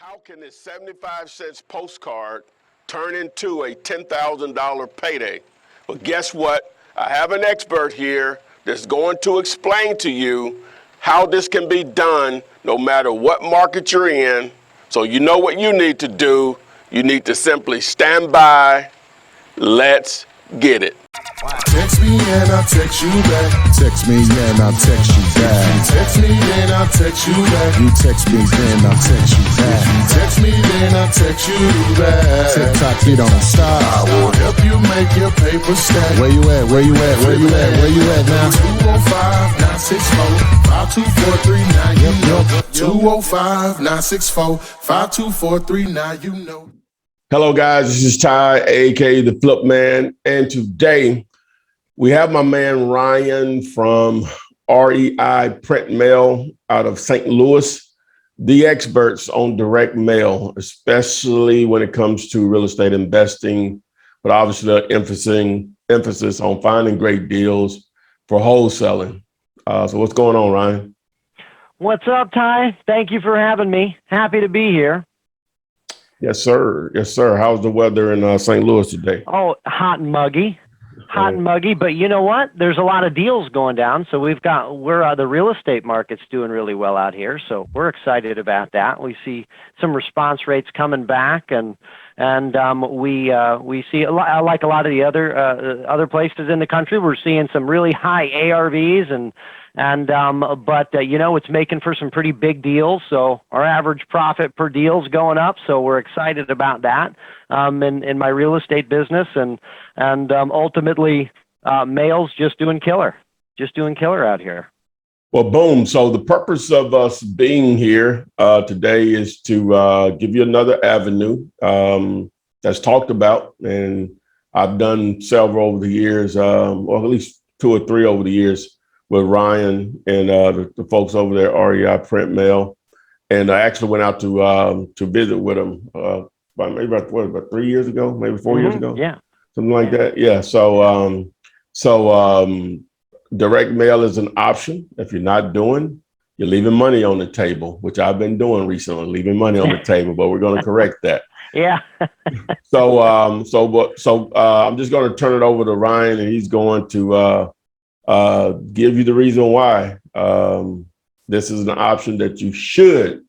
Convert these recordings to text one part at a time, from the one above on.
How can this 75 cents postcard turn into a $10,000 payday? Well, guess what? I have an expert here that's going to explain to you how this can be done no matter what market you're in. So you know what you need to do. You need to simply stand by. Let's get it. Text me and I'll text you back. Text me and I'll text you back. Text me then I'll text you back. You text me then I'll text you back. Text me then I'll text you back. TikTok, you don't stop. I will help you make your paper stack. Where you at? Where you at? Where you at? Where you at now? 205-964-5243. Now you know. 205-964-5243. You know. Hello, guys. This is Ty, aka the Flip Man, and today we have my man Ryan from REI Print Mail out of St. Louis, the experts on direct mail, especially when it comes to real estate investing, but obviously the emphasis on finding great deals for wholesaling. So what's going on, Ryan? What's up, Ty? Thank you for having me. Happy to be here. Yes, sir. Yes, sir. How's the weather in St. Louis today? Oh, hot and muggy. Hot and muggy, but you know what? There's a lot of deals going down, so the real estate market's doing really well out here, so we're excited about that. We see some response rates coming back, and we see like a lot of the other places in the country. We're seeing some really high ARVs but it's making for some pretty big deals. So our average profit per deal is going up. So we're excited about that in my real estate business, and ultimately Maile's just doing killer out here. Well, boom. So the purpose of us being here today is to give you another avenue that's talked about, and I've done several over the years, or at least 2 or 3 over the years, with Ryan and the folks over there, REI Print Mail. And I actually went out to visit with them about 3 years ago, maybe 4 years ago? Yeah. Something like that. Yeah. So direct mail is an option. If you're not doing, you're leaving money on the table, which I've been doing recently, leaving money on the table, but we're going to correct that. Yeah. So I'm just going to turn it over to Ryan, and he's going to give you the reason why this is an option that you should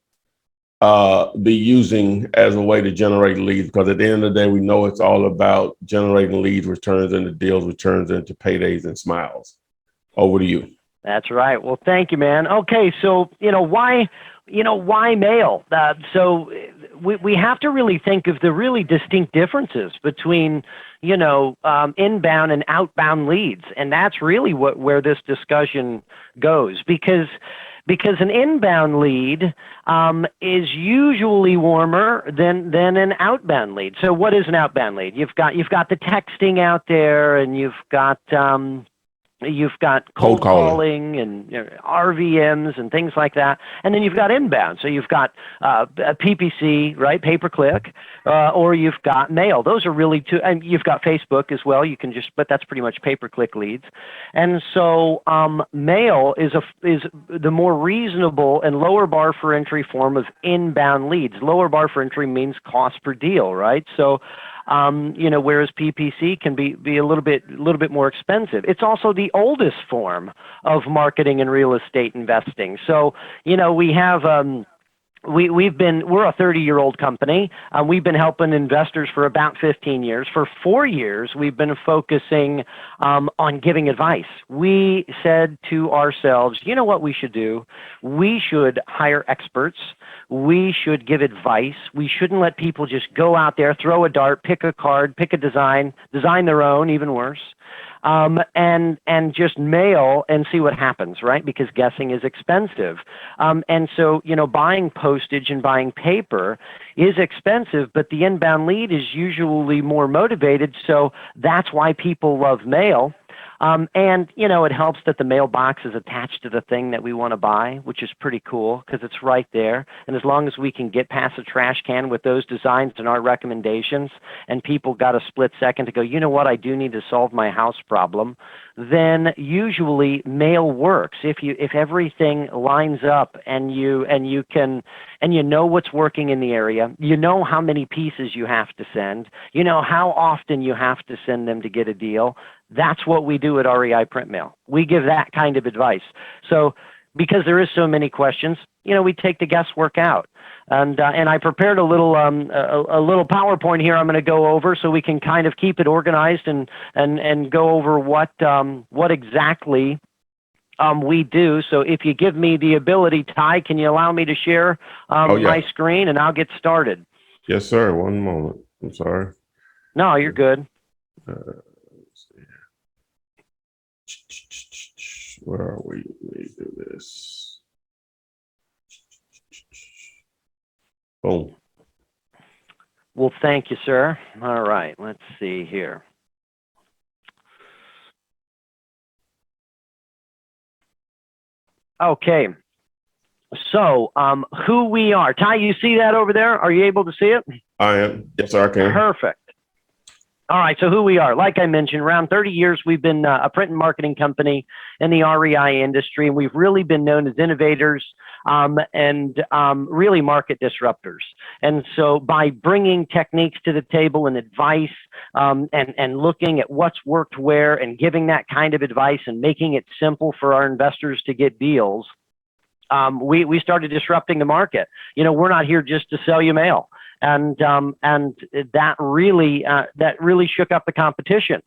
be using as a way to generate leads, because at the end of the day, we know it's all about generating leads, returns into deals, returns into paydays and smiles. Over to you. That's right. Well, thank you, man. Okay, so why mail? So we have to really think of the really distinct differences between inbound and outbound leads, and that's really where this discussion goes, because an inbound lead is usually warmer than an outbound lead. So what is an outbound lead? You've got the texting out there, and you've got cold calling and RVMs and things like that. And then you've got inbound. So you've got PPC, right? Pay-per-click, or you've got mail. Those are really two, and you've got Facebook as well. You can but that's pretty much pay-per-click leads. And so mail is the more reasonable and lower bar for entry form of inbound leads. Lower bar for entry means cost per deal, right? So whereas PPC can be a little bit more expensive. It's also the oldest form of marketing and real estate investing. So, we have, we're a 30-year-old company. We've been helping investors for about 15 years. For 4 years, we've been focusing on giving advice. We said to ourselves, you know what we should do? We should hire experts. We should give advice. We shouldn't let people just go out there, throw a dart, pick a card, pick a design their own, even worse. And just mail and see what happens, right? Because guessing is expensive. And so, buying postage and buying paper is expensive, but the inbound lead is usually more motivated. So that's why people love mail. And, it helps that the mailbox is attached to the thing that we want to buy, which is pretty cool because it's right there. And as long as we can get past the trash can with those designs and our recommendations, and people got a split second to go, you know what, I do need to solve my house problem, then usually mail works. If everything lines up and you know what's working in the area, you know how many pieces you have to send, you know how often you have to send them to get a deal. That's what we do at REI Print Mail. We give that kind of advice. So because there is so many questions, we take the guesswork out. And I prepared a little PowerPoint here I'm going to go over so we can kind of keep it organized and go over what exactly we do. So if you give me the ability, Ty, can you allow me to share my screen and I'll get started? Yes, sir. One moment. I'm sorry. No, you're good. Let's see. Where are we? Let me do this. Boom. Well, thank you, sir. All right, let's see here. Okay. So, who we are. Ty, you see that over there? Are you able to see it? I am. Yes, sir, I can. Perfect. All right, so who we are. Like I mentioned, around 30 years, we've been a print and marketing company in the REI industry, and we've really been known as innovators and really market disruptors. And so by bringing techniques to the table and advice and looking at what's worked where and giving that kind of advice and making it simple for our investors to get deals, we started disrupting the market. We're not here just to sell you mail. And that really shook up the competition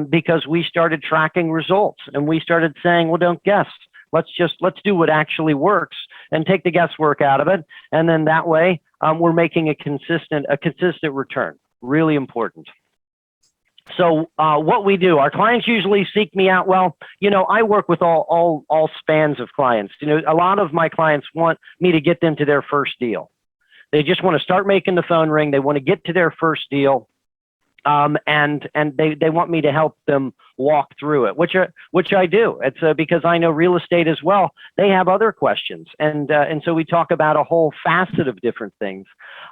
because we started tracking results and we started saying, well, don't guess. Let's do what actually works and take the guesswork out of it. And then that way we're making a consistent return. Really important. So what we do, our clients usually seek me out. Well, I work with all spans of clients. A lot of my clients want me to get them to their first deal. They just want to start making the phone ring. They want to get to their first deal, and they want me to help them walk through it, which I do. It's because I know real estate as well. They have other questions, and so we talk about a whole facet of different things.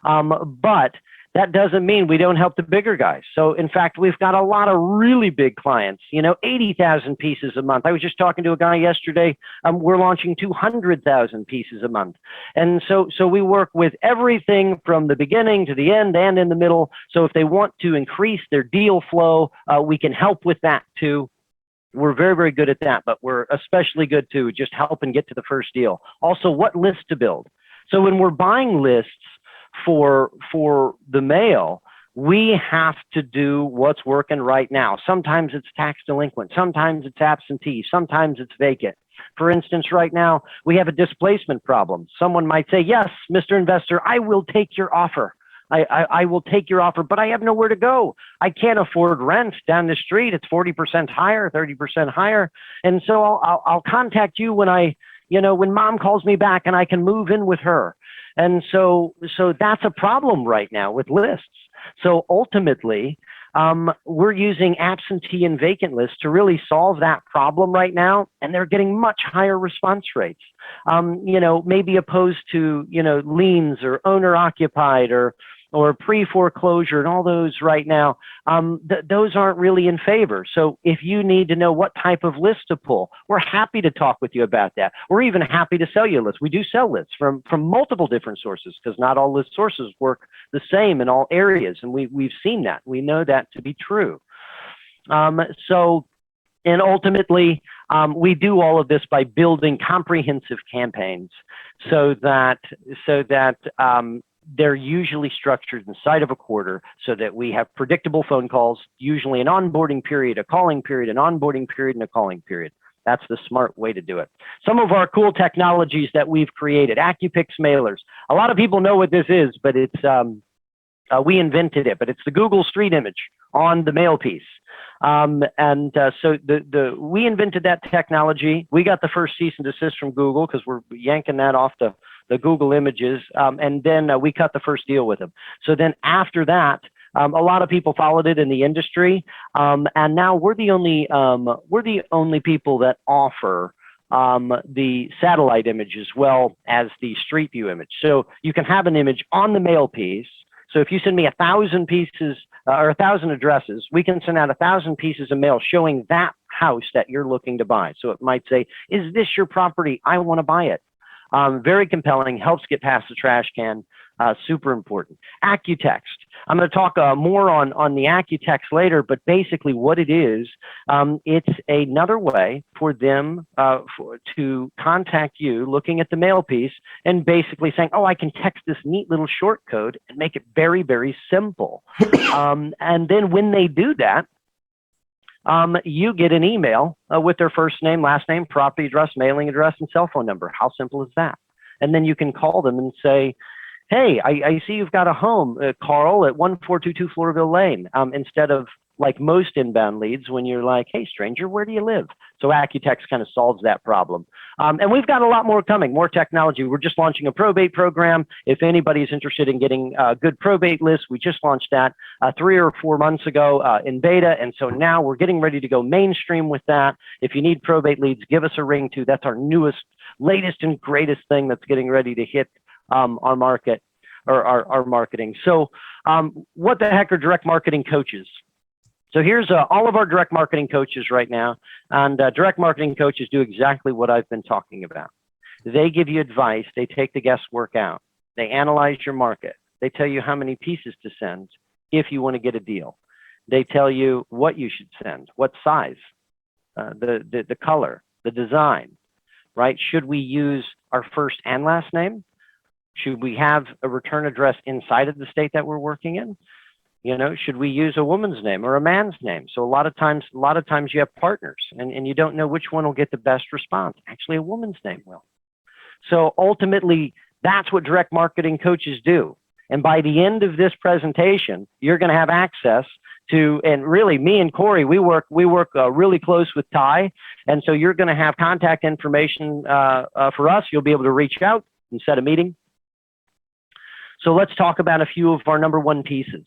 But that doesn't mean we don't help the bigger guys. So in fact, we've got a lot of really big clients, 80,000 pieces a month. I was just talking to a guy yesterday. We're launching 200,000 pieces a month. And so we work with everything from the beginning to the end and in the middle. So if they want to increase their deal flow, we can help with that too. We're very, very good at that, but we're especially good to just helping get to the first deal. Also, what list to build. So when we're buying lists for the mail, we have to do what's working right now. Sometimes it's tax delinquent, sometimes it's absentee, sometimes it's vacant. For instance, right now we have a displacement problem. Someone might say, yes, Mr. Investor, I will take your offer. I will take your offer, but I have nowhere to go. I can't afford rent down the street. It's 40% higher, 30% higher. And so I'll contact you when mom calls me back and I can move in with her. And so that's a problem right now with lists. So ultimately, we're using absentee and vacant lists to really solve that problem right now. And they're getting much higher response rates, maybe opposed to, liens or owner occupied or pre-foreclosure and all those right now, those aren't really in favor. So if you need to know what type of list to pull, we're happy to talk with you about that. We're even happy to sell you lists. We do sell lists from multiple different sources because not all list sources work the same in all areas. And we've seen that. We know that to be true. And ultimately, we do all of this by building comprehensive campaigns so that they're usually structured inside of a quarter so that we have predictable phone calls, usually an onboarding period, a calling period, an onboarding period, and a calling period. That's the smart way to do it. Some of our cool technologies that we've created, AccuPix mailers. A lot of people know what this is, but it's we invented it, but it's the Google Street image on the mail piece. So we invented that technology. We got the first cease and desist from Google because we're yanking that off the Google images. And then we cut the first deal with them. So then after that, A lot of people followed it in the industry, and now we're the only people that offer the satellite image as well as the street view image. So you can have an image on the mail piece. So if you send me 1,000 pieces or 1,000 addresses, we can send out 1,000 pieces of mail showing that house that you're looking to buy. So it might say, "Is this your property? I want to buy it." Very compelling, helps get past the trash can. Super important. AccuText. I'm going to talk more on the AccuText later, but basically what it is, it's another way for them to contact you looking at the mail piece and basically saying, "Oh, I can text this neat little short code and make it very, very simple." And then when they do that, you get an email with their first name, last name, property address, mailing address, and cell phone number. How simple is that? And then you can call them and say, "Hey, I see you've got a home, Carl, at 1422 Floraville Lane," instead of like most inbound leads when you're like, "Hey, stranger, where do you live?" So AccuText kind of solves that problem. And we've got a lot more coming, more technology. We're just launching a probate program. If anybody's interested in getting good probate lists, we just launched that 3 or 4 months ago in beta. And so now we're getting ready to go mainstream with that. If you need probate leads, give us a ring too. That's our newest, latest and greatest thing that's getting ready to hit our market or our marketing. So what the heck are direct marketing coaches? So here's all of our direct marketing coaches right now. And direct marketing coaches do exactly what I've been talking about. They give you advice. They take the guesswork out. They analyze your market. They tell you how many pieces to send if you want to get a deal. They tell you what you should send, what size, the color, the design, right? Should we use our first and last name? Should we have a return address inside of the state that we're working in? You know, should we use a woman's name or a man's name? So a lot of times you have partners and you don't know which one will get the best response. Actually, a woman's name will. So ultimately, that's what direct marketing coaches do. And by the end of this presentation, you're going to have access to, and really me and Corey, we work really close with Ty. And so you're going to have contact information for us. You'll be able to reach out and set a meeting. So let's talk about a few of our number one pieces.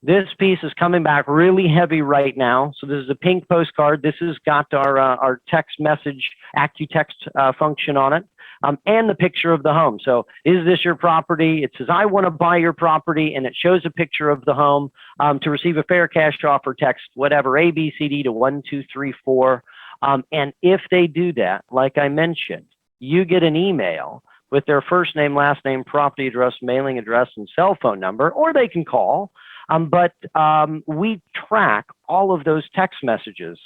This piece is coming back really heavy right now. So this is a pink postcard. This has got our text message AccuText function on it, and the picture of the home. So is this your property? It says, "I want to buy your property," and it shows a picture of the home. To receive a fair cash offer, text whatever, ABCD to 1234. And if they do that, like I mentioned, you get an email with their first name, last name, property address, mailing address, and cell phone number, or they can call. But we track all of those text messages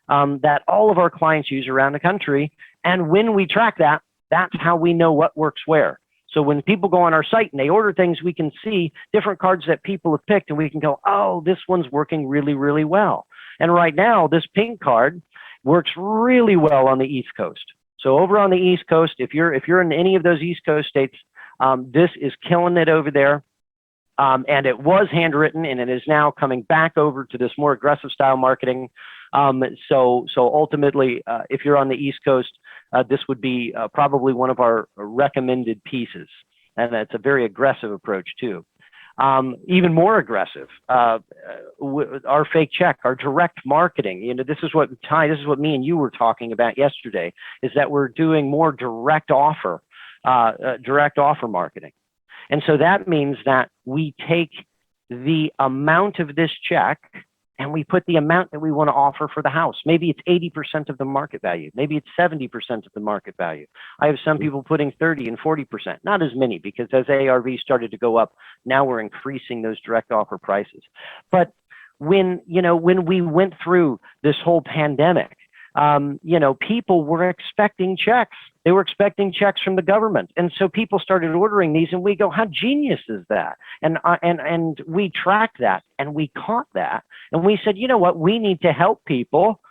that all of our clients use around the country. And when we track that, that's how we know what works where. So when people go on our site and they order things, we can see different cards that people have picked, and we can go, "Oh, this one's working really, really well." And right now, this pink card works really well on the East Coast. So over on the East Coast, if you're in any of those East Coast states, this is killing it over there. And it was handwritten, and it is now coming back over to this more aggressive style marketing. So ultimately, if you're on the East Coast, this would be probably one of our recommended pieces. And that's a very aggressive approach too. Even more aggressive, our fake check, our direct marketing. You know, this is what me and you were talking about yesterday, is that we're doing more direct offer marketing. And so that means that we take the amount of this check and we put the amount that we want to offer for the house. Maybe it's 80% of the market value. Maybe it's 70% of the market value. I have some people putting 30 and 40%, not as many, because as ARV started to go up, now we're increasing those direct offer prices. But when we went through this whole pandemic, people were expecting checks. They were expecting checks from the government. And so people started ordering these, and we go, "How genius is that?" And we tracked that, and we caught that. And we said, you know what, we need to help people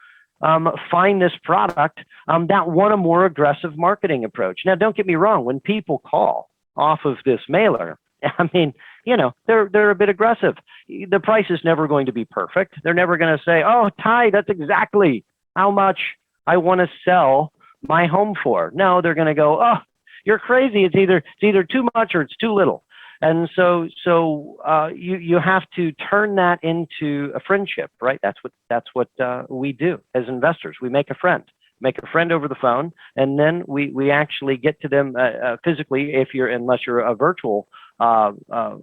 find this product that want a more aggressive marketing approach. Now, don't get me wrong. When people call off of this mailer, I mean, they're a bit aggressive. The price is never going to be perfect. They're never going to say, "Oh, Ty, that's exactly how much I want to sell my home for." No, they're going to go, "Oh, you're crazy. It's either too much or it's too little." And you have to turn that into a friendship, right? That's what we do as investors. We make a friend over the phone, and then we actually get to them physically, unless you're a virtual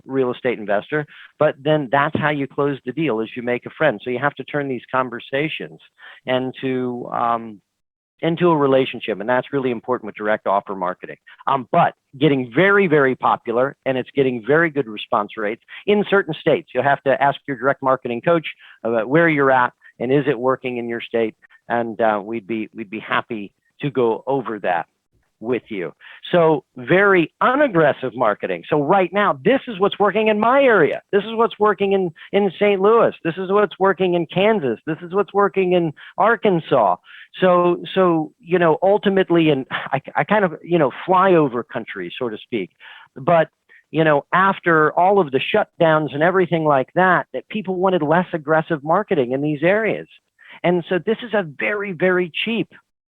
real estate investor. But then that's how you close the deal, is you make a friend. So you have to turn these conversations into a relationship, and that's really important with direct offer marketing. But getting very, very popular, and it's getting very good response rates in certain states. You'll have to ask your direct marketing coach about where you're at and is it working in your state, and we'd be happy to go over that with you. So very unaggressive marketing. So right now, this is what's working in my area. This is what's working in St. Louis. This is what's working in Kansas. This is what's working in Arkansas. So ultimately, and I kind of, fly over country, so to speak. But, after all of the shutdowns and everything like that people wanted less aggressive marketing in these areas. And so this is a very, very cheap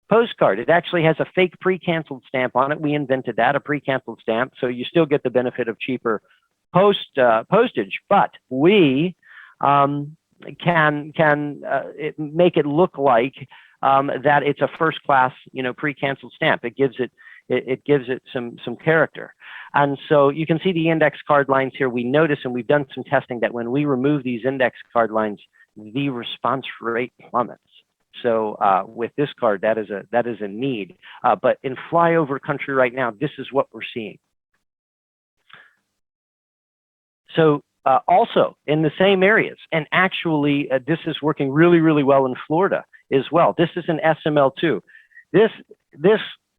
postcard. It actually has a fake pre-canceled stamp on it. We invented that, a pre-canceled stamp. So you still get the benefit of cheaper postage, but we can make it look like that it's a first class, pre-canceled stamp. It gives it some character. And so you can see the index card lines here. We notice, and we've done some testing, that when we remove these index card lines, the response rate plummets. So with this card, that is a need. But in flyover country right now, this is what we're seeing. So also in the same areas, and actually this is working really, really well in Florida as well. This is an SML2. This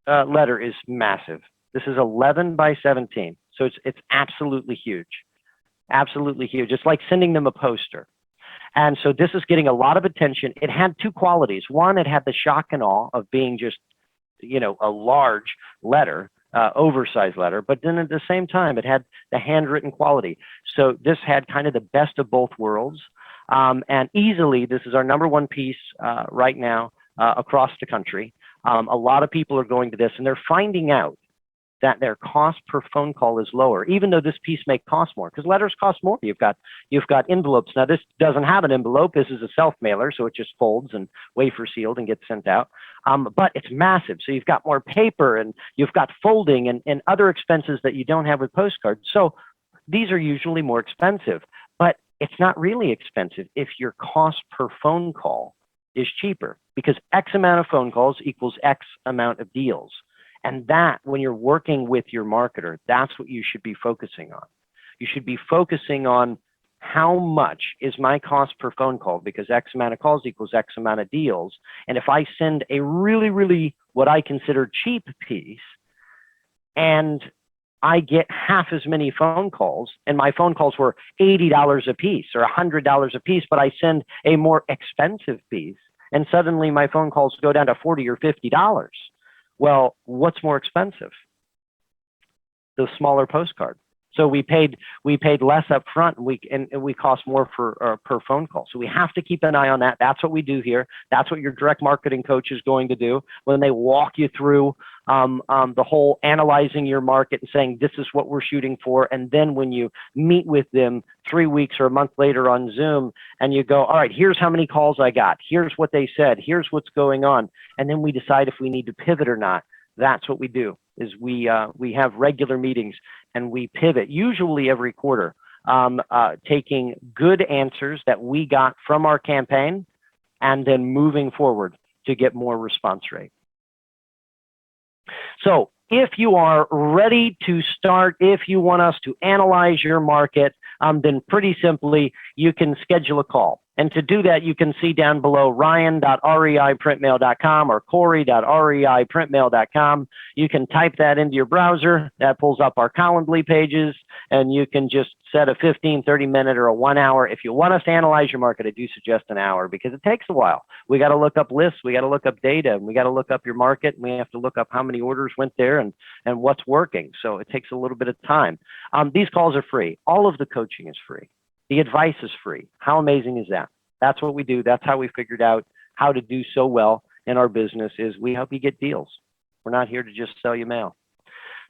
letter is massive. This is 11 by 17. So it's absolutely huge. Absolutely huge. It's like sending them a poster. And so this is getting a lot of attention. It had two qualities. One, it had the shock and awe of being just, a large letter, oversized letter, but then at the same time, it had the handwritten quality. So this had kind of the best of both worlds. And easily, this is our #1 piece right now across the country. A lot of people are going to this, and they're finding out that their cost per phone call is lower, even though this piece may cost more, because letters cost more. You've got envelopes. Now, this doesn't have an envelope. This is a self-mailer, so it just folds and wafer sealed and gets sent out. But it's massive, so you've got more paper, and you've got folding and other expenses that you don't have with postcards. So these are usually more expensive, but it's not really expensive if your cost per phone call is cheaper, because X amount of phone calls equals X amount of deals. And that, when you're working with your marketer, that's what you should be focusing on. You should be focusing on how much is my cost per phone call, because X amount of calls equals X amount of deals. And if I send a really, really what I consider cheap piece, and I get half as many phone calls, and my phone calls were $80 a piece or $100 a piece, but I send a more expensive piece, and suddenly my phone calls go down to $40 or $50. Well, what's more expensive? The smaller postcard. So we paid less up front, and we cost more for per phone call. So we have to keep an eye on that. That's what we do here. That's what your direct marketing coach is going to do when they walk you through the whole analyzing your market and saying, this is what we're shooting for. And then when you meet with them 3 weeks or a month later on Zoom, and you go, all right, here's how many calls I got. Here's what they said. Here's what's going on. And then we decide if we need to pivot or not. That's what we do, is we have regular meetings, and we pivot, usually every quarter, taking good answers that we got from our campaign and then moving forward to get more response rate. So if you are ready to start, if you want us to analyze your market, then pretty simply, you can schedule a call. And to do that, you can see down below ryan.reiprintmail.com or corey.reiprintmail.com. You can type that into your browser. That pulls up our Calendly pages, and you can just set a 15, 30-minute or a 1 hour. If you want us to analyze your market, I do suggest an hour, because it takes a while. We got to look up lists. We got to look up data. And we got to look up your market. And we have to look up how many orders went there and what's working. So it takes a little bit of time. These calls are free. All of the coaching is free. The advice is free. How amazing is that? That's what we do. That's how we figured out how to do so well in our business, is we help you get deals. We're not here to just sell you mail.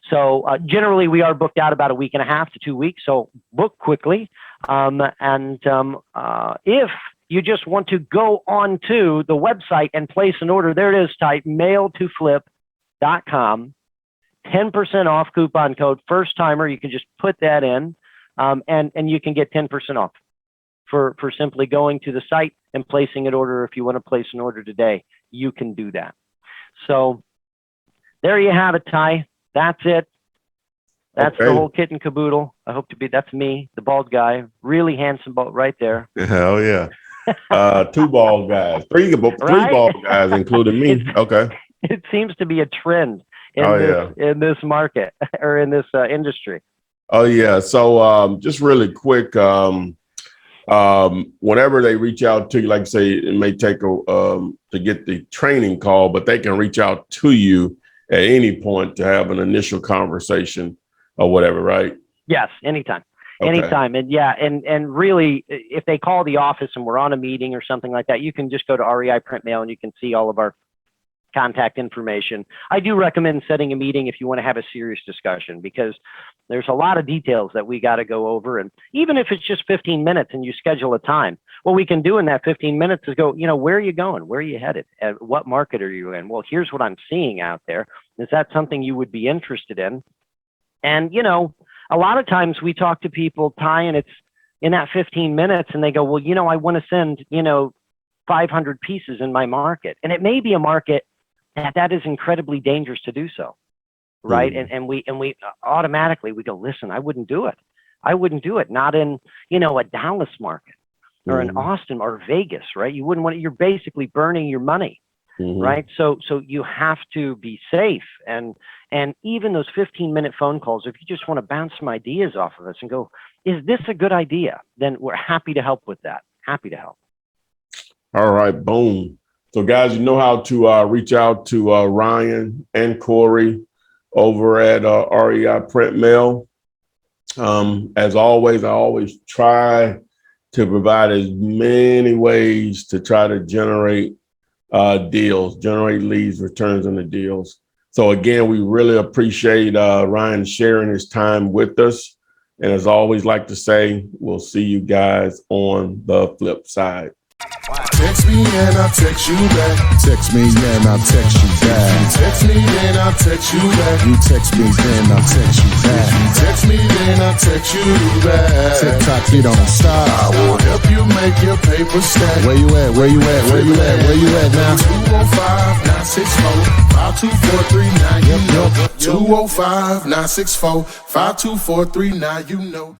So generally, we are booked out about a week and a half to 2 weeks. So book quickly. If you just want to go onto the website and place an order, there it is. Type maile2flip.com. 10% off coupon code first timer. You can just put that in, and you can get 10% off for simply going to the site and placing an order. If you want to place an order today, you can do that. So there you have it, Ty. That's it. That's the whole kit and caboodle. I hope to be. That's me, the bald guy, really handsome bald right there. Hell yeah. 2 bald guys, three bald guys, including me. Okay. It seems to be a trend in this market or in this industry. Oh yeah. So just really quick, whenever they reach out to you, like I say, it may take to get the training call, but they can reach out to you at any point to have an initial conversation or whatever, right? Yes, anytime. Okay. Anytime. And yeah, and really, if they call the office and we're on a meeting or something like that, you can just go to REI Print Mail and you can see all of our contact information. I do recommend setting a meeting if you want to have a serious discussion, because there's a lot of details that we got to go over. And even if it's just 15 minutes and you schedule a time, what we can do in that 15 minutes is go, where are you going? Where are you headed? What market are you in? Well, here's what I'm seeing out there. Is that something you would be interested in? And, a lot of times we talk to people, Ty, and it's in that 15 minutes and they go, well, I want to send, 500 pieces in my market. And it may be a market that is incredibly dangerous to do so. Right. And we automatically we go, listen, I wouldn't do it. I wouldn't do it. Not in, a Dallas market or in Austin or Vegas. Right. You wouldn't want it. You're basically burning your money. Right. So you have to be safe. And even those 15-minute phone calls, if you just want to bounce some ideas off of us and go, is this a good idea? Then we're happy to help with that. Happy to help. All right. Boom. So guys, you know how to reach out to Ryan and Corey over at REI Print Mail. As always, I always try to provide as many ways to try to generate deals, generate leads, returns, and the deals. So again, we really appreciate Ryan sharing his time with us. And as I always like to say, we'll see you guys on the flip side. Text me and I'll text you back. Text me and I'll text you back. Text me then I'll text you back. You text me then I'll text you back. Text me then I'll text you back. TikTok, you don't stop. I will help you make your paper stack. Where you at? Where you at? Where you at? Where you at now? 205-964-5243. 205-964-5243.